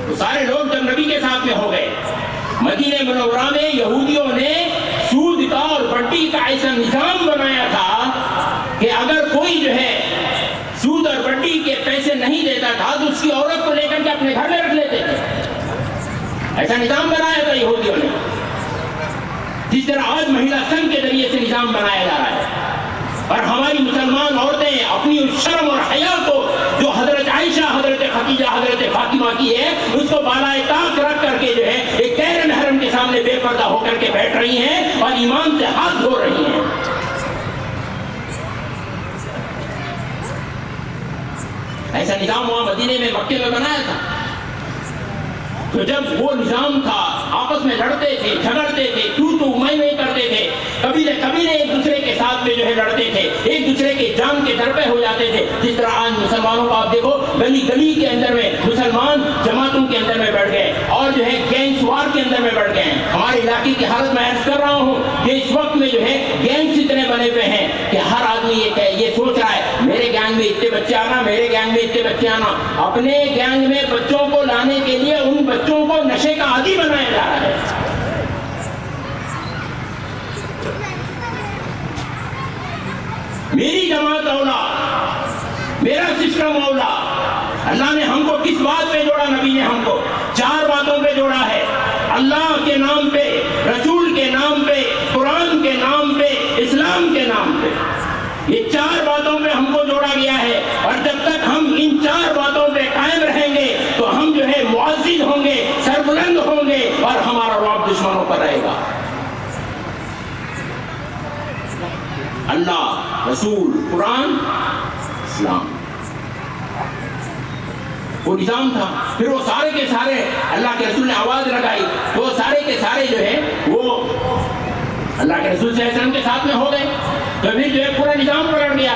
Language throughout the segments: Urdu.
وہ سارے لوگ جب نبی کے ساتھ میں ہو گئے، مدینہ منورہ میں یہودیوں نے سود کا اور بٹی کا ایسا نظام بنایا تھا کہ اگر کوئی جو ہے سود اور بٹی کے پیسے نہیں دیتا تھا تو اس کی عورت کو لے کر کے اپنے گھر میں رکھ لیتے تھے. ایسا نظام بنایا تھا یہودیوں نے، جس طرح آج مہیلا سنگھ کے ذریعے سے نظام بنایا جا رہا ہے. اور ہماری مسلمان عورتیں اپنی اس شرم اور حیا کو جو حضرت عائشہ، حضرت خدیجہ، حضرت فاطمہ کی ہے، اس کو بالائے طاق رکھ کر کے جو ہے ایک غیر محرم کے سامنے بے پردہ ہو کر کے بیٹھ رہی ہیں اور ایمان سے ہاتھ دھو رہی ہیں. ایسا نظام وہاں مدینے میں، مکے میں بنایا تھا. تو جب وہ نظام تھا، آپس میں لڑتے تھے، جھگڑتے تھے، تو میں کرتے تھے، قبیلے ایک دوسرے کے ساتھ میں جو ہے لڑتے تھے، ایک دوسرے کے جان کے درپے ہو جاتے تھے. جس طرح آج مسلمانوں کو آپ دیکھو، گلی گلی کے اندر میں مسلمان جماعتوں کے اندر میں بڑھ گئے اور جو ہے گینگز وار کے اندر میں بڑھ گئے ہیں. ہمارے علاقے کی حالت میں عرض کر رہا ہوں کہ اس وقت میں جو ہے گینگز اتنے بنے ہوئے ہیں کہ ہر آدمی یہ سوچ رہا ہے میرے گینگ میں اتنے بچے آنا، میرے گینگ میں اتنے بچے آنا. اپنے گینگ میں بچوں کو لانے کے لیے ان بچوں کو نشے کا عادی بنایا جا رہا ہے. میری جماعت اولا، میرا سسٹم اولا. اللہ نے ہم کو کس بات پہ جوڑا؟ نبی نے ہم کو 4 باتوں پہ جوڑا ہے. اللہ کے نام پہ، رسول کے نام پہ، قرآن کے نام پہ، اسلام کے نام پہ. یہ 4 باتوں پہ ہم کو جوڑا گیا ہے. اور جب تک ہم ان 4 باتوں پہ قائم رہیں گے تو ہم جو ہے معزز ہوں گے، سربلند ہوں گے اور ہمارا رعب دشمنوں پر رہے گا. اللہ، رسول، قرآن، اسلام، وہ نظام تھا. پھر وہ سارے کے سارے اللہ کے رسول نے آواز لگائی، وہ سارے کے سارے جو ہے وہ اللہ کے رسول صلی اللہ علیہ وسلم کے ساتھ میں ہو گئے. تو پھر جو ہے پورا نظام پلٹ گیا.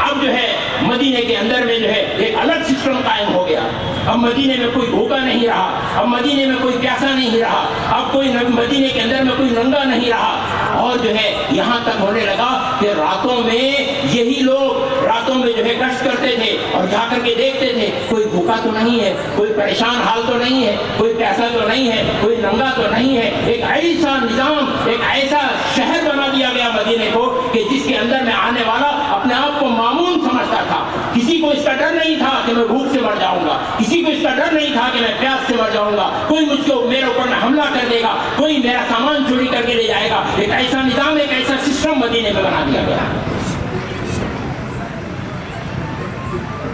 اب جو ہے مدینے کے اندر میں جو ہے ایک الگ سسٹم قائم ہو گیا. اب مدینے میں کوئی بھوکا نہیں رہا، اب مدینے میں کوئی پیاسا نہیں رہا، اب کوئی مدینے کے اندر میں کوئی ننگا نہیں رہا. اور جو ہے یہاں تک ہونے لگا کہ راتوں میں یہی لوگ راتوں میں جو ہے گشت کرتے تھے اور جا کر کے دیکھتے تھے کوئی بھوکا تو نہیں ہے، کوئی پریشان حال تو نہیں ہے، کوئی پیاسا تو نہیں ہے، کوئی ننگا تو نہیں ہے. ایک ایسا نظام، ایک ایسا شہر بنا دیا گیا مدینے کو کہ جس کے اندر میں آنے والا اپنے آپ کو معمون سمجھتا تھا. کسی کو اس کا ڈر نہیں تھا کہ میں بھوک سے مر جاؤں گا، کسی کو اس کا ڈر نہیں تھا کہ میں پیاس سے مر جاؤں گا، کوئی مجھ کو میرے اوپر میں حملہ کر دے گا، کوئی میرا سامان چوری کر کے لے جائے گا. ایک ایسا نظام، ایک ایسا سسٹم مدینے میں بنا دیا گیا.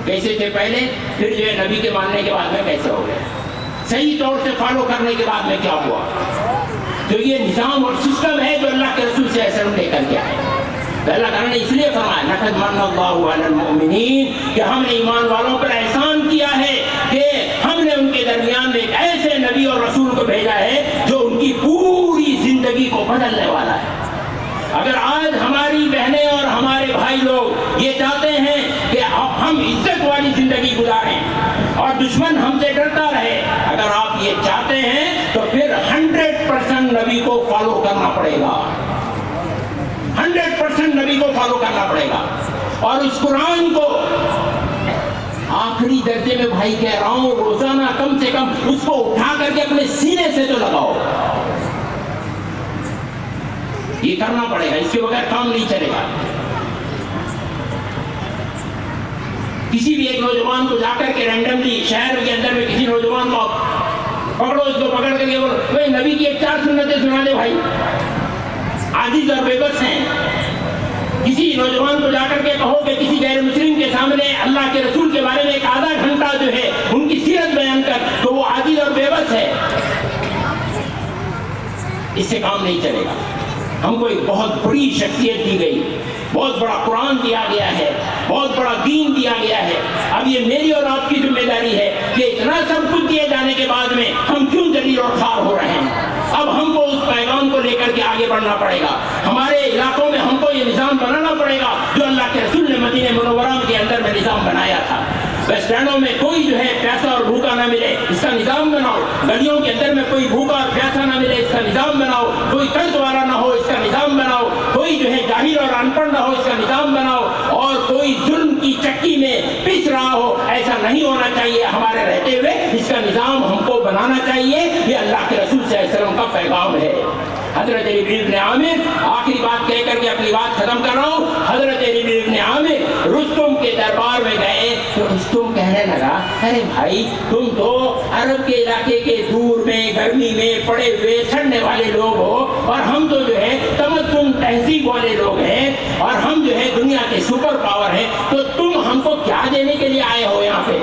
کیسے تھے پہلے، پھر جو ہے نبی کے ماننے کے بعد میں کیسے ہو گئے، صحیح طور سے فالو کرنے کے بعد میں کیا ہوا. تو یہ نظام اور سسٹم ہے جو اللہ کے رسول صلی اللہ علیہ وسلم لے کر کے آئے. اللہ تعالیٰ نے اس لیے فرمایا لقد من اللہ علی المؤمنین، کہ ہم نے ایمان والوں پر احسان کیا ہے کہ ہم نے ان کے درمیان میں ایک ایسے نبی اور رسول کو بھیجا ہے جو ان کی پوری زندگی کو بدلنے والا ہے. اگر آج ہماری بہنیں اور ہمارے بھائی لوگ یہ چاہتے ہیں کہ ہم عزت والی زندگی گزاریں اور دشمن ہم سے ڈرتا رہے، اگر آپ یہ چاہتے ہیں تو پھر 100% نبی کو فالو کرنا پڑے گا. 100% نبی کو فالو کرنا پڑے گا. اور اس قرآن کو آخری درجے میں بھائی کہہ رہا ہوں، روزانہ کم سے کم اس کو اٹھا کر کے اپنے سینے سے تو لگاؤ. یہ کرنا پڑے گا، اس کے بغیر کام نہیں چلے گا. کسی بھی ایک نوجوان کو جا کر کے رینڈملی شہر کے اندر میں کسی نوجوان کو پکڑو، اس کو پکڑ کر کے بولو بھائی نبی کی ایک 4 سنتیں سنا دے بھائی، عاجز اور بے بس ہیں. کسی نوجوان کو جا کر کے کہو کہ کسی غیر مسلم کے سامنے اللہ کے رسول کے بارے میں ایک آدھا گھنٹہ جو ہے ان کی سیرت بیان کر، تو وہ عاجز اور بے بس ہے. اس سے کام نہیں چلے گا. ہم کو ایک بہت بڑی شخصیت دی گئی، بہت بڑا قرآن دیا گیا ہے، بہت بڑا دین دیا گیا ہے. اب یہ میری اور آپ کی ذمہ داری ہے کہ اتنا سب کچھ دیے جانے کے بعد میں ہم کیوں ذلیل اور خوار ہو رہے ہیں. اب ہم کو اس پیغام کو لے کر کے آگے بڑھنا پڑے گا. ہمارے علاقوں میں ہم کو یہ نظام بنانا پڑے گا جو اللہ کے رسول نے مدینہ منورہ کے اندر میں نظام بنایا تھا. اسٹینڈوں میں کوئی جو ہے پیاسا اور بھوکا نہ ملے، اس کا نظام بناؤ. گلیوں کے اندر میں کوئی بھوکا اور پیاسا نہ ملے، اس کا نظام بناؤ. کوئی قرض والا نہ ہو، اس کا نظام بناؤ. کوئی جو ہے جاہل اور ان پڑھ نہ ہو، اس کا نظام بناؤ. اور کوئی ظلم کی چکی میں پس رہا ہو، ایسا نہیں ہونا چاہیے. ہمارے رہتے ہوئے اس کا نظام ہم کو بنانا چاہیے، یہ اللہ کے رسول صلی اللہ علیہ وسلم کا پیغام ہے۔ حضرت ربیع بن عامر، آخری بات کہہ کر کے اپنی بات ختم کر رہا ہوں، حضرت ربیع بن عامر رستم کے دربار میں گئے تو رستم کہنے لگا، ارے بھائی تم تو عرب کے علاقے کے دور میں گرمی میں پڑے ہوئے سڑنے والے لوگ ہو، اور ہم تو جو ہے تمدن تہذیب والے لوگ ہیں، اور ہم جو ہے دنیا کے سپر پاور ہیں، تو تم ہم کو کیا دینے کے لیے آئے ہو یہاں پہ؟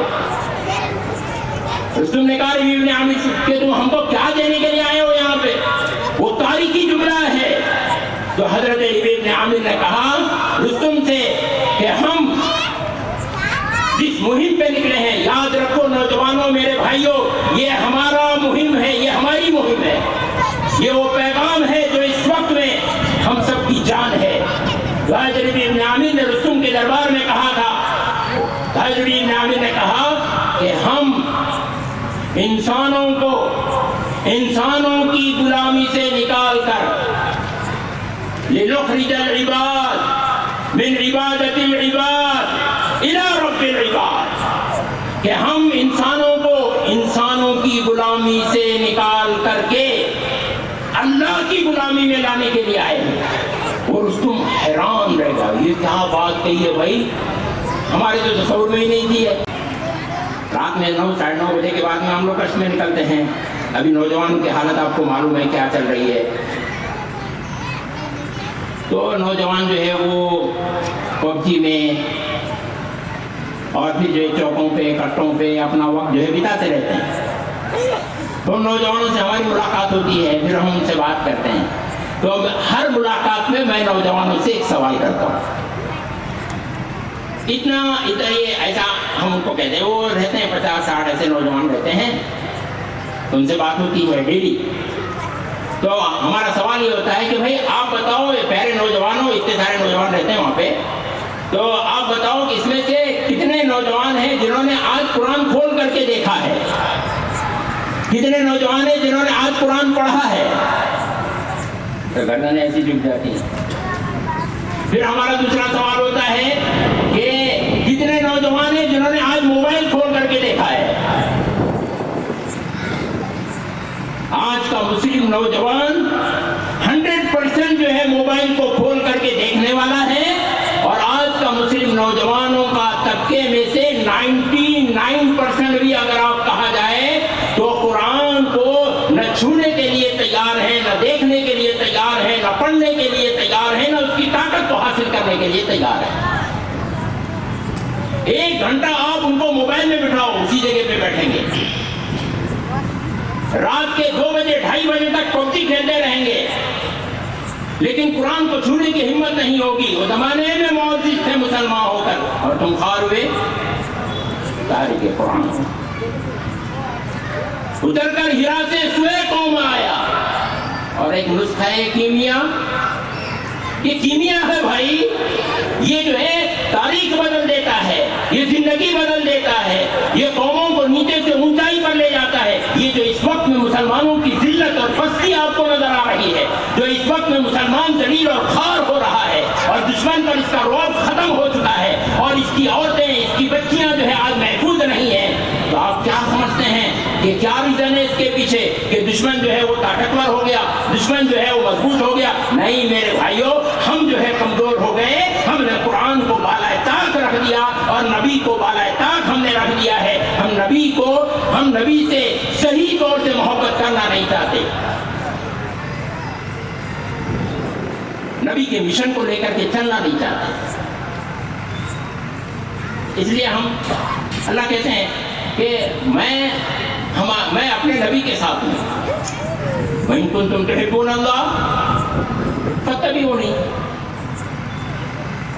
رستم نے کہا ربیع بن عامر کہ تم ہم کو کیا دینے کے لیے آئے ہو یہاں پہ؟ وہ تاریخی جملہ ہے۔ تو حضرت ربیع بن عامر نے کہا رستم سے کہ ہم جس مہم پہ نکلے ہیں، یاد رکھو نوجوانوں میرے بھائیوں، یہ ہمارا مہم ہے، یہ ہماری مہم ہے، یہ وہ پیغام ہے جو اس وقت میں ہم سب کی جان ہے۔ حضرت ربیع بن عامر نے رستم کے دربار میں کہا تھا، حضرت ربیع بن عامر نے کہا کہ ہم انسانوں کی غلامی سے نکال کر لنخرج العباد من عبادت العباد الى رب العباد، کہ ہم انسانوں کی غلامی سے نکال کر کے اللہ کی غلامی میں لانے کے لیے آئے ہیں۔ اور رستم حیران رہ گا، یہ کیا بات کہی ہے بھائی، ہمارے تو تصور میں ہی نہیں تھی ہے۔ رات میں 9 ساڑھے 9 بجے کے بعد میں ہم لوگ کش میں نکلتے ہیں، ابھی نوجوان کی حالت آپ کو معلوم ہے کیا چل رہی ہے۔ تو نوجوان جو ہے وہ پب جی میں اور پھر جو ہے چوکوں پہ کٹوں پہ اپنا وقت جو ہے بتاتے رہتے ہیں۔ تو نوجوانوں سے ہماری ملاقات ہوتی ہے، پھر ہم ان سے بات کرتے ہیں۔ تو ہر ملاقات میں میں نوجوانوں سے ایک سوال کرتا ہوں، اتنا یہ ایسا ہم ان کو کہتے ہیں، وہ رہتے ہیں 50-60 ایسے نوجوان رہتے ہیں، ان سے بات ہوتی ہے ڈیلی۔ تو ہمارا سوال یہ ہوتا ہے کہ بھائی آپ بتاؤ، یہ پیارے نوجوانوں، اتنے سارے نوجوان رہتے ہیں وہاں پہ، تو آپ بتاؤ کہ اس میں سے کتنے نوجوان ہیں جنہوں نے آج قرآن کھول کر کے دیکھا ہے؟ کتنے نوجوان ہیں جنہوں نے آج قرآن پڑھا ہے؟ تو گردنیں ایسی جھک جاتی ہیں۔ پھر ہمارا دوسرا سوال ہوتا ہے کہ کتنے نوجوان ہیں جنہوں نے آج موبائل کھول کر کے دیکھا ہے؟ آج کا مسلم نوجوان 100% جو ہے موبائل کو کھول کر کے دیکھنے والا ہے، اور آج کا مسلم نوجوانوں کا طبقے میں سے 99% بھی اگر آپ کہا جائے تو قرآن کو نہ چھونے کے لیے تیار ہے، نہ دیکھنے کے لیے تیار ہے، نہ پڑھنے کے لیے تیار ہے، نہ اس کی طاقت کو حاصل کرنے کے لیے تیار ہے۔ 1 گھنٹہ آپ ان کو موبائل میں بٹھاؤ، اسی جگہ پہ بیٹھیں گے، رات کے 2 بجے 2:30 بجے تک پبجی کھیلتے رہیں گے، لیکن قرآن کو چھونے کی ہمت نہیں ہوگی۔ وہ زمانے میں معزز تھے مسلمان ہو کر، اور تم خوار ہوئے تاریخ قرآن۔ اتر کر ہرا سے سوئے قوم آیا، اور ایک نسخہ ہے کیمیا، یہ کیمیا ہے بھائی، یہ جو ہے تاریخ بدل دیتا ہے، یہ زندگی بدل دیتا ہے، یہ قوموں کو نیچے سے اونچائی پر لے جاتا ہے۔ یہ جو اس وقت میں مسلمانوں کی ذلت اور پستی آپ کو نظر آ رہی ہے، جو اس وقت میں مسلمان ذلیل اور خوار ہو رہا ہے، اور دشمن پر اس کا رعب ختم ہو چکا ہے، اور اس کی عورتیں، اس کی بچیاں جو ہے آج محفوظ نہیں ہیں، تو آپ کیا سمجھتے ہیں کہ کیا ریزن ہے اس کے پیچھے کہ دشمن جو ہے وہ طاقتور ہو گیا، دشمن جو ہے وہ مضبوط ہو گیا؟ نہیں میرے بھائیوں، ہم جو ہے کمزور ہو گئے، ہم نے قرآن کو بالائے طاق رکھ دیا، اور نبی کو بالائے طاق ہم نے رکھ دیا ہے۔ ہم نبی سے صحیح طور سے محبت کرنا نہیں چاہتے، نبی کے مشن کو لے کر کے چلنا نہیں چاہتے، اس لیے ہم اللہ کہتے ہیں کہ میں اپنے نبی کے ساتھ ہوں، وَإِن كُنتُمْ تُحِبُّونَ اللَّهَ فَاتَّبِعُونِي،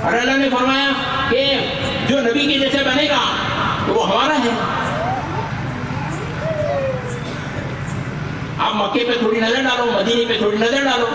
اور اللہ نے فرمایا کہ جو نبی کے جیسے بنے گا تو وہ ہمارا ہے۔ آپ مکے پہ تھوڑی نظر ڈالو، مدینے پہ تھوڑی نظر ڈالو،